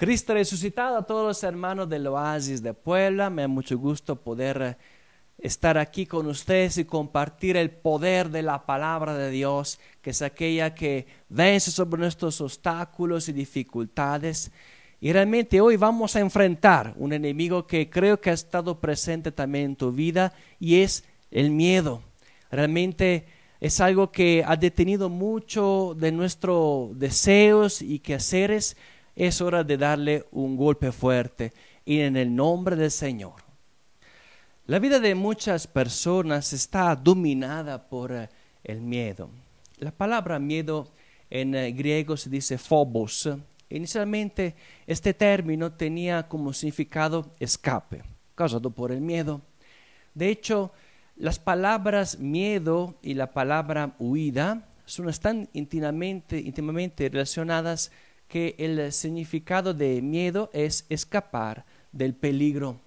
Cristo resucitado, a todos los hermanos del Oasis de Puebla, me da mucho gusto poder estar aquí con ustedes y compartir el poder de la palabra de Dios, que es aquella que vence sobre nuestros obstáculos y dificultades. Y realmente hoy vamos a enfrentar un enemigo que creo que ha estado presente también en tu vida, y es el miedo. Realmente es algo que ha detenido mucho de nuestros deseos y quehaceres. Es hora de darle un golpe fuerte y en el nombre del Señor. La vida de muchas personas está dominada por el miedo. La palabra miedo en griego se dice phobos. Inicialmente este término tenía como significado escape, causado por el miedo. De hecho, las palabras miedo y la palabra huida están íntimamente relacionadas, que el significado de miedo es escapar del peligro.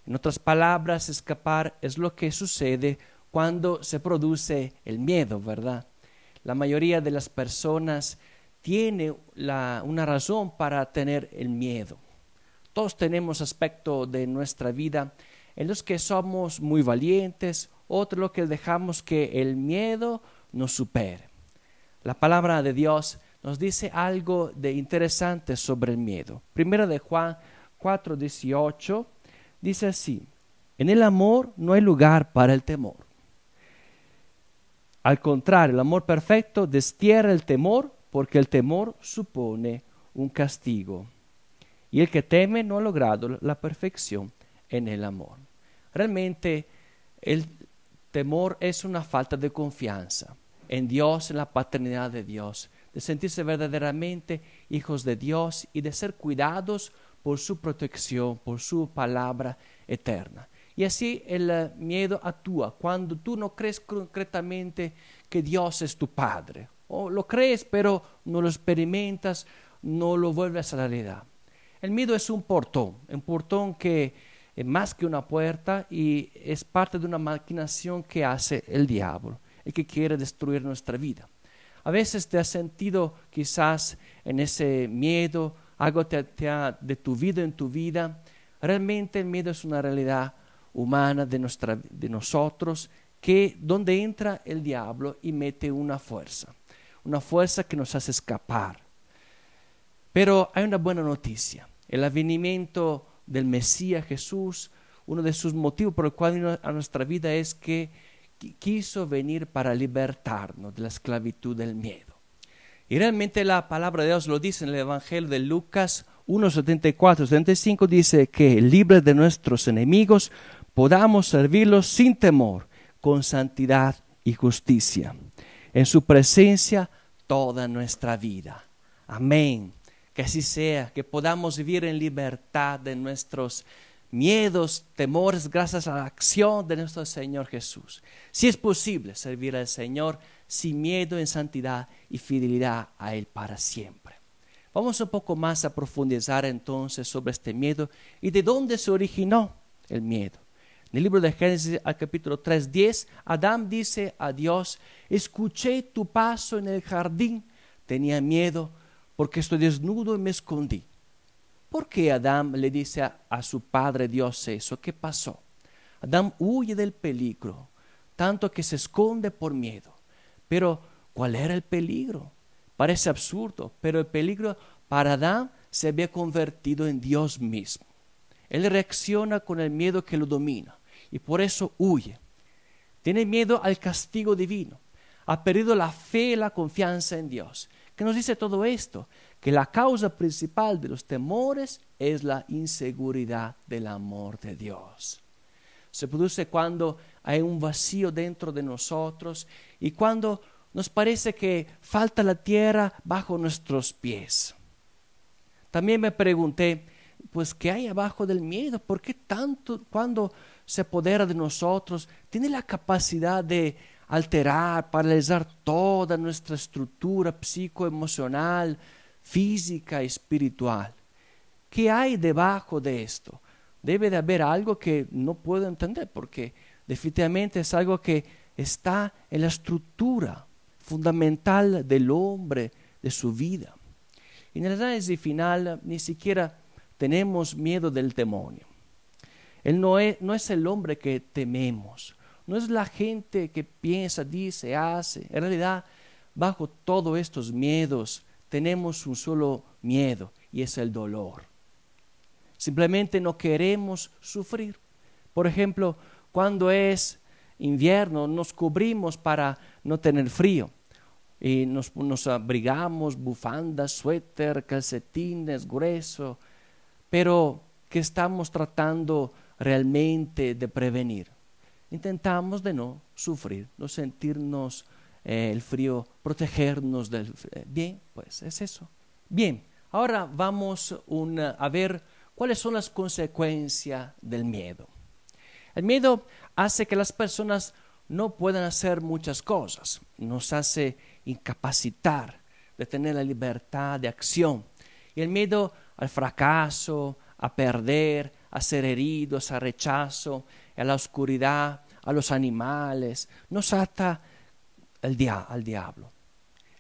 En otras palabras, escapar es lo que sucede cuando se produce el miedo, ¿verdad? La mayoría de las personas tiene una razón para tener el miedo. Todos tenemos aspectos de nuestra vida en los que somos muy valientes, otros los que dejamos que el miedo nos supere. La palabra de Dios nos dice algo de interesante sobre el miedo. Primera de Juan 4:18 dice así: en el amor no hay lugar para el temor. Al contrario, el amor perfecto destierra el temor, porque el temor supone un castigo. Y el que teme no ha logrado la perfección en el amor. Realmente el temor es una falta de confianza en Dios, en la paternidad de Dios, de sentirse verdaderamente hijos de Dios y de ser cuidados por su protección, por su palabra eterna. Y así el miedo actúa cuando tú no crees concretamente que Dios es tu Padre, o lo crees pero no lo experimentas, no lo vuelves a la realidad. El miedo es un portón que es más que una puerta y es parte de una maquinación que hace el diablo y que quiere destruir nuestra vida. A veces te has sentido quizás en ese miedo, algo te ha detuvido en tu vida. Realmente el miedo es una realidad humana de nosotros, que donde entra el diablo y mete una fuerza que nos hace escapar. Pero hay una buena noticia: el advenimiento del Mesías Jesús, uno de sus motivos por el cual vino a nuestra vida es que quiso venir para libertarnos de la esclavitud del miedo. Y realmente la palabra de Dios lo dice en el Evangelio de Lucas 1:74-75, dice que libres de nuestros enemigos podamos servirlos sin temor, con santidad y justicia, en su presencia toda nuestra vida. Amén. Que así sea, que podamos vivir en libertad de nuestros miedos, temores, gracias a la acción de nuestro Señor Jesús. Si es posible servir al Señor sin miedo, en santidad y fidelidad a Él para siempre. Vamos un poco más a profundizar entonces sobre este miedo y de dónde se originó el miedo. En el libro de Génesis, al capítulo 3:10, Adán dice a Dios: escuché tu paso en el jardín, tenía miedo porque estoy desnudo y me escondí. ¿Por qué Adán le dice a su padre Dios eso? ¿Qué pasó? Adán huye del peligro, tanto que se esconde por miedo. Pero, ¿cuál era el peligro? Parece absurdo, pero el peligro para Adán se había convertido en Dios mismo. Él reacciona con el miedo que lo domina y por eso huye. Tiene miedo al castigo divino. Ha perdido la fe y la confianza en Dios. ¿Qué nos dice todo esto? Que la causa principal de los temores es la inseguridad del amor de Dios. Se produce cuando hay un vacío dentro de nosotros y cuando nos parece que falta la tierra bajo nuestros pies. También me pregunté, pues, ¿qué hay abajo del miedo? ¿Por qué tanto, cuando se apodera de nosotros, tiene la capacidad de alterar, paralizar toda nuestra estructura psicoemocional, física y espiritual? ¿Qué hay debajo de esto? Debe de haber algo que no puedo entender, porque definitivamente es algo que está en la estructura fundamental del hombre, de su vida. En el análisis final ni siquiera tenemos miedo del demonio. Él no es el hombre que tememos, no es la gente que piensa, dice, hace. En realidad, bajo todos estos miedos tenemos un solo miedo y es el dolor. Simplemente no queremos sufrir. Por ejemplo, cuando es invierno nos cubrimos para no tener frío y nos abrigamos, bufandas, suéter, calcetines, grueso, pero ¿qué estamos tratando realmente de prevenir? Intentamos de no sufrir, no sentirnos el frío, protegernos del frío. Bien, pues es eso. Bien, ahora vamos a ver cuáles son las consecuencias del miedo. El miedo hace que las personas no puedan hacer muchas cosas, nos hace incapacitar de tener la libertad de acción. Y el miedo al fracaso, a perder, a ser heridos, a rechazo, a la oscuridad, a los animales, nos ata al diablo.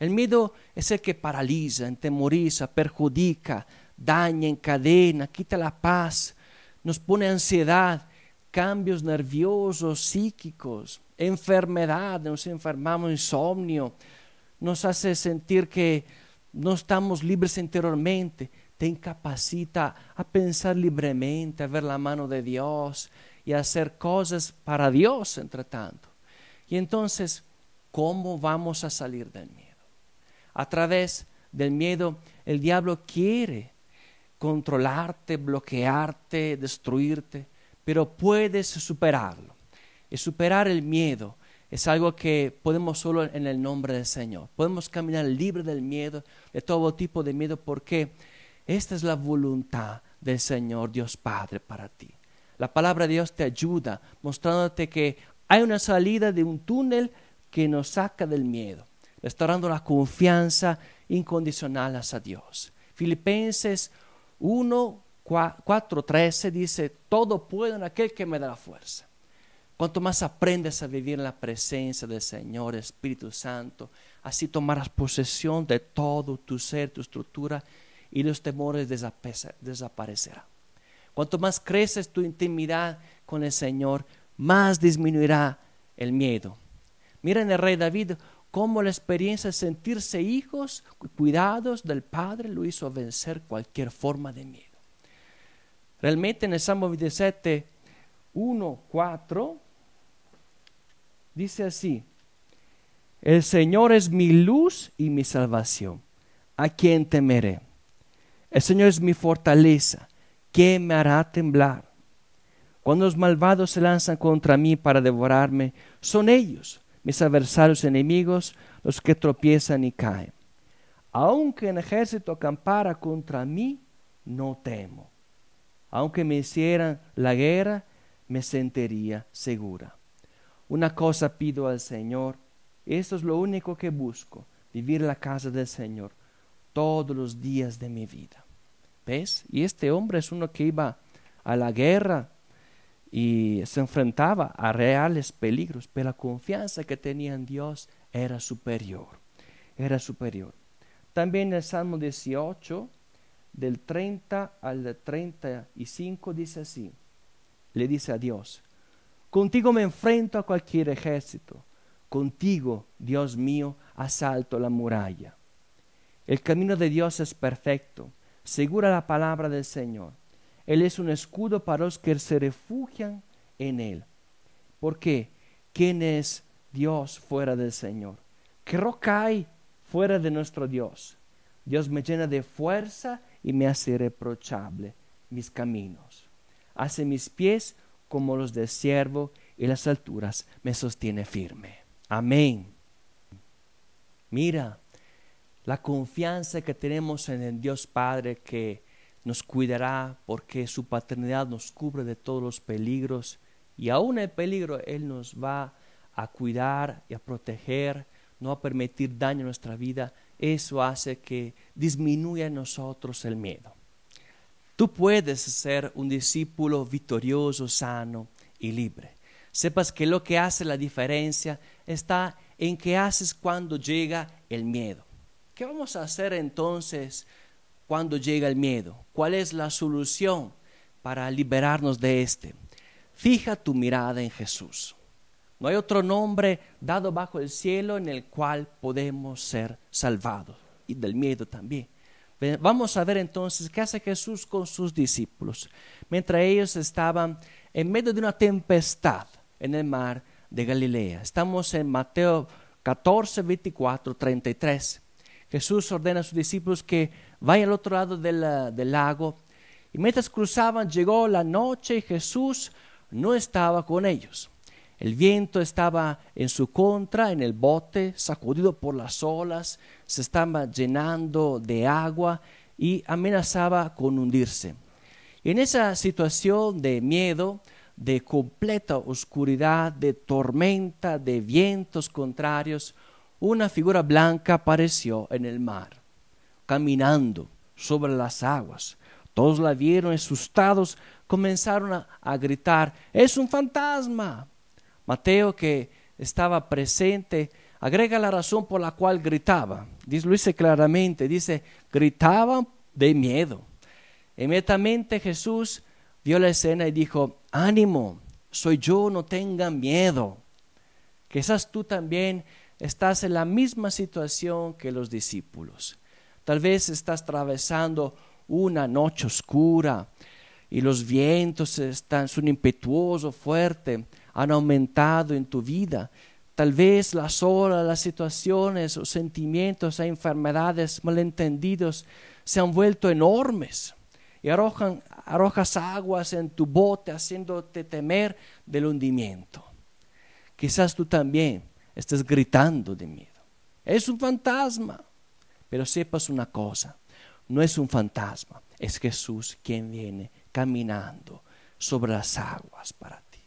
El miedo es el que paraliza, entemoriza, perjudica, daña, encadena, quita la paz, nos pone ansiedad, cambios nerviosos, psíquicos, enfermedad, nos enfermamos, insomnio, nos hace sentir que no estamos libres interiormente, te incapacita a pensar libremente, a ver la mano de Dios y a hacer cosas para Dios entre tanto. Y entonces, ¿cómo vamos a salir del miedo? A través del miedo, el diablo quiere controlarte, bloquearte, destruirte, pero puedes superarlo. Y superar el miedo es algo que podemos solo en el nombre del Señor. Podemos caminar libre del miedo, de todo tipo de miedo, porque esta es la voluntad del Señor Dios Padre para ti. La palabra de Dios te ayuda, mostrándote que hay una salida de un túnel que nos saca del miedo, restaurando la confianza incondicional hacia Dios. Filipenses 1:4-13 dice, todo puedo en aquel que me da la fuerza. Cuanto más aprendes a vivir en la presencia del Señor, Espíritu Santo, así tomarás posesión de todo tu ser, tu estructura, y los temores desaparecerán. Cuanto más creces tu intimidad con el Señor, más disminuirá el miedo. Mira en el rey David cómo la experiencia de sentirse hijos, cuidados del Padre, lo hizo vencer cualquier forma de miedo. Realmente en el Salmo 27, 1:4, dice así, el Señor es mi luz y mi salvación, ¿a quién temeré? El Señor es mi fortaleza, ¿quién me hará temblar? Cuando los malvados se lanzan contra mí para devorarme, son ellos, mis adversarios enemigos, los que tropiezan y caen. Aunque un ejército acampara contra mí, no temo. Aunque me hicieran la guerra, me sentiría segura. Una cosa pido al Señor, esto es lo único que busco, vivir en la casa del Señor todos los días de mi vida. ¿Ves? Y este hombre es uno que iba a la guerra y se enfrentaba a reales peligros, pero la confianza que tenía en Dios era superior. Era superior. También el Salmo 18, del 30 al 35, dice así. Le dice a Dios, contigo me enfrento a cualquier ejército. Contigo, Dios mío, asalto la muralla. El camino de Dios es perfecto. Segura la palabra del Señor. Él es un escudo para los que se refugian en Él. ¿Por qué? ¿Quién es Dios fuera del Señor? ¿Qué roca hay fuera de nuestro Dios? Dios me llena de fuerza y me hace irreprochable mis caminos. Hace mis pies como los del ciervo y las alturas me sostiene firme. Amén. Mira la confianza que tenemos en el Dios Padre que nos cuidará porque su paternidad nos cubre de todos los peligros y aún en el peligro Él nos va a cuidar y a proteger, no va a permitir daño a nuestra vida. Eso hace que disminuya en nosotros el miedo. Tú puedes ser un discípulo victorioso, sano y libre. Sepas que lo que hace la diferencia está en qué haces cuando llega el miedo. ¿Qué vamos a hacer entonces cuando llega el miedo? ¿Cuál es la solución para liberarnos de este? Fija tu mirada en Jesús. No hay otro nombre dado bajo el cielo en el cual podemos ser salvados. Y del miedo también. Vamos a ver entonces qué hace Jesús con sus discípulos. Mientras ellos estaban en medio de una tempestad en el mar de Galilea. Estamos en Mateo 14, 24, 33. Jesús ordena a sus discípulos que vayan al otro lado del lago. Y mientras cruzaban, llegó la noche y Jesús no estaba con ellos. El viento estaba en su contra, en el bote, sacudido por las olas, se estaba llenando de agua y amenazaba con hundirse. Y en esa situación de miedo, de completa oscuridad, de tormenta, de vientos contrarios, una figura blanca apareció en el mar, caminando sobre las aguas. Todos la vieron asustados, comenzaron a gritar: ¡es un fantasma! Mateo, que estaba presente, agrega la razón por la cual gritaba. Lo dice claramente, dice, gritaban de miedo. Inmediatamente Jesús vio la escena y dijo: ánimo, soy yo, no tengan miedo. Quizás tú también estás en la misma situación que los discípulos. Tal vez estás atravesando una noche oscura y los vientos son impetuosos, fuertes, han aumentado en tu vida. Tal vez las olas, las situaciones, los sentimientos, las enfermedades, malentendidos se han vuelto enormes y arrojas aguas en tu bote, haciéndote temer del hundimiento. Quizás tú también estés gritando de miedo. Es un fantasma. Pero sepas una cosa, no es un fantasma, es Jesús quien viene caminando sobre las aguas para ti.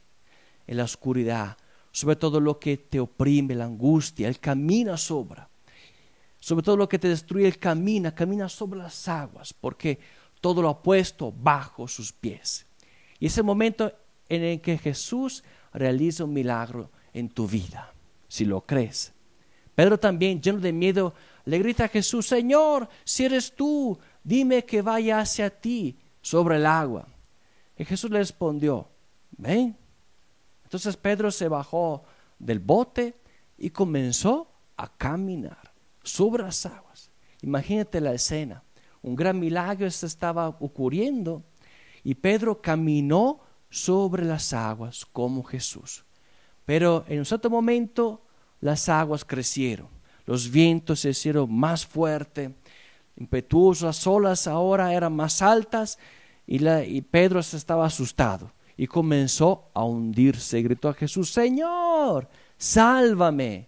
En la oscuridad, sobre todo lo que te oprime, la angustia, Él camina sobre todo lo que te destruye, Él camina sobre las aguas, porque todo lo ha puesto bajo sus pies. Y es el momento en el que Jesús realiza un milagro en tu vida, si lo crees. Pedro también, lleno de miedo, le grita a Jesús: Señor, si eres tú, dime que vaya hacia ti sobre el agua. Y Jesús le respondió: ven. Entonces Pedro se bajó del bote y comenzó a caminar sobre las aguas. Imagínate la escena. Un gran milagro se estaba ocurriendo y Pedro caminó sobre las aguas como Jesús. Pero en un cierto momento las aguas crecieron, los vientos se hicieron más fuertes, impetuosos, las olas ahora eran más altas y Pedro se estaba asustado. Y comenzó a hundirse. Gritó a Jesús: Señor, sálvame.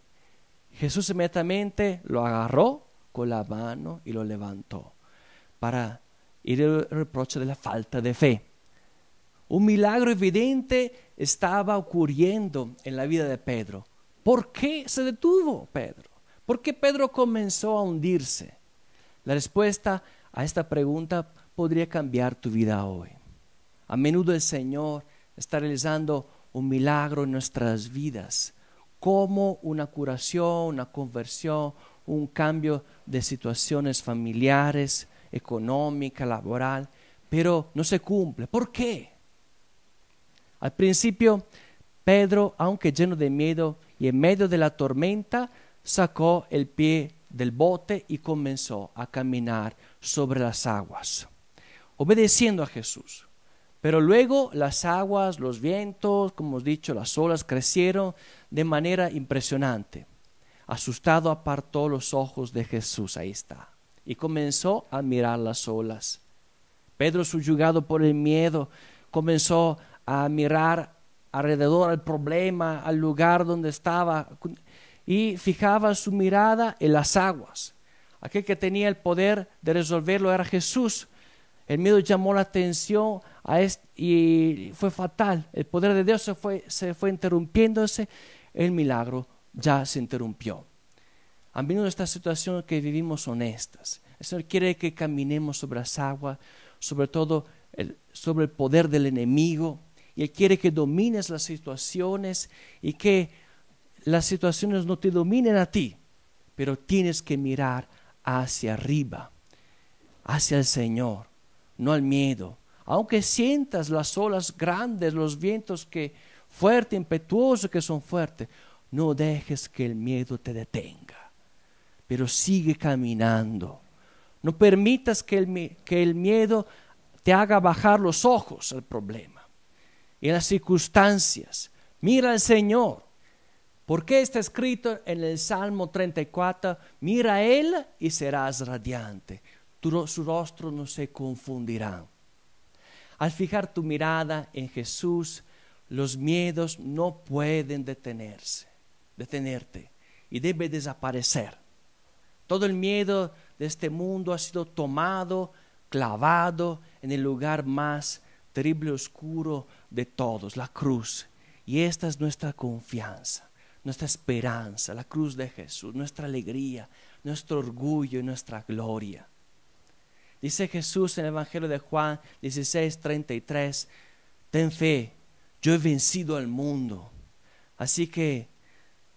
Jesús inmediatamente lo agarró con la mano y lo levantó para ir el reproche de la falta de fe. Un milagro evidente estaba ocurriendo en la vida de Pedro. ¿Por qué se detuvo Pedro? ¿Por qué Pedro comenzó a hundirse? La respuesta a esta pregunta podría cambiar tu vida hoy. A menudo el Señor está realizando un milagro en nuestras vidas, como una curación, una conversión, un cambio de situaciones familiares, económica, laboral, pero no se cumple. ¿Por qué? Al principio, Pedro, aunque lleno de miedo y en medio de la tormenta, sacó el pie del bote y comenzó a caminar sobre las aguas, obedeciendo a Jesús. Pero luego las aguas, los vientos, como hemos dicho, las olas crecieron de manera impresionante. Asustado apartó los ojos de Jesús, ahí está, y comenzó a mirar las olas. Pedro, subyugado por el miedo, comenzó a mirar alrededor al problema, al lugar donde estaba, y fijaba su mirada en las aguas. Aquel que tenía el poder de resolverlo era Jesús. El miedo llamó la atención y fue fatal. El poder de Dios se fue interrumpiéndose. El milagro ya se interrumpió. A menudo estas situaciones que vivimos son estas. El Señor quiere que caminemos sobre las aguas, sobre todo sobre el poder del enemigo. Y Él quiere que domines las situaciones y que las situaciones no te dominen a ti, pero tienes que mirar hacia arriba. hacia el Señor, no al miedo. Aunque sientas las olas grandes, los vientos fuertes, impetuosos que son fuertes, no dejes que el miedo te detenga, pero sigue caminando. No permitas que el miedo te haga bajar los ojos al problema. Y en las circunstancias, mira al Señor. Porque está escrito en el Salmo 34, mira a Él y serás radiante. Su rostro no se confundirá. Al fijar tu mirada en Jesús, los miedos no pueden detenerte y debe desaparecer. Todo el miedo de este mundo ha sido tomado, clavado en el lugar más terrible y oscuro de todos, la cruz. Y esta es nuestra confianza, nuestra esperanza, la cruz de Jesús, nuestra alegría, nuestro orgullo y nuestra gloria. Dice Jesús en el Evangelio de Juan 16:33, ten fe, yo he vencido al mundo. Así que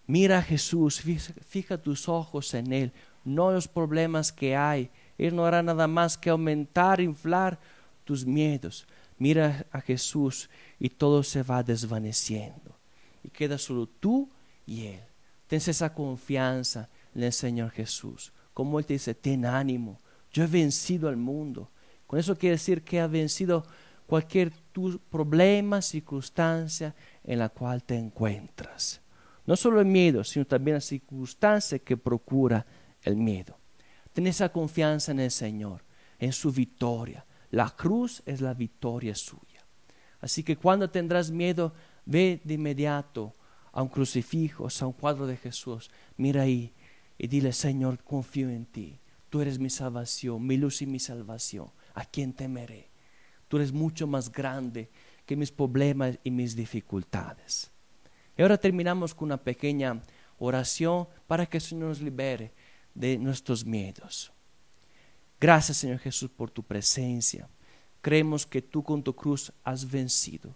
mira a Jesús, fija tus ojos en Él, no en los problemas que hay. Él no hará nada más que aumentar, inflar tus miedos. Mira a Jesús y todo se va desvaneciendo. Y queda solo tú y Él. Ten esa confianza en el Señor Jesús. Como Él te dice, ten ánimo, yo he vencido al mundo. Con eso quiere decir que ha vencido cualquier problema, circunstancia en la cual te encuentras. No solo el miedo, sino también la circunstancia que procura el miedo. Ten esa confianza en el Señor, en su victoria. La cruz es la victoria suya. Así que cuando tendrás miedo, ve de inmediato a un crucifijo, a un cuadro de Jesús. Mira ahí y dile, Señor, confío en ti. Tú eres mi salvación, mi luz y mi salvación. ¿A quién temeré? Tú eres mucho más grande que mis problemas y mis dificultades. Y ahora terminamos con una pequeña oración para que el Señor nos libere de nuestros miedos. Gracias, Señor Jesús, por tu presencia. Creemos que tú con tu cruz has vencido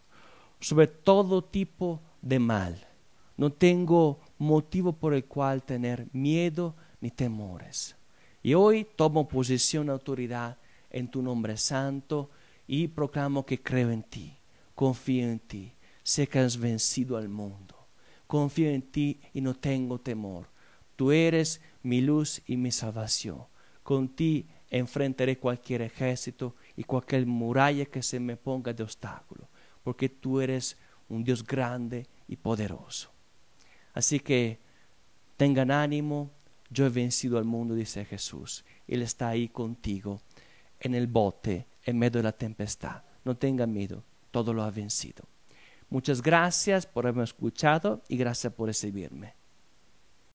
sobre todo tipo de mal. No tengo motivo por el cual tener miedo ni temores. Y hoy tomo posición de autoridad en tu nombre santo y proclamo que creo en ti, confío en ti, sé que has vencido al mundo. Confío en ti y no tengo temor. Tú eres mi luz y mi salvación. Con ti enfrentaré cualquier ejército y cualquier muralla que se me ponga de obstáculo, porque tú eres un Dios grande y poderoso. Así que tengan ánimo, yo he vencido al mundo, dice Jesús. Él está ahí contigo en el bote, en medio de la tempestad. No tengan miedo, todo lo ha vencido. Muchas gracias por haberme escuchado y gracias por recibirme.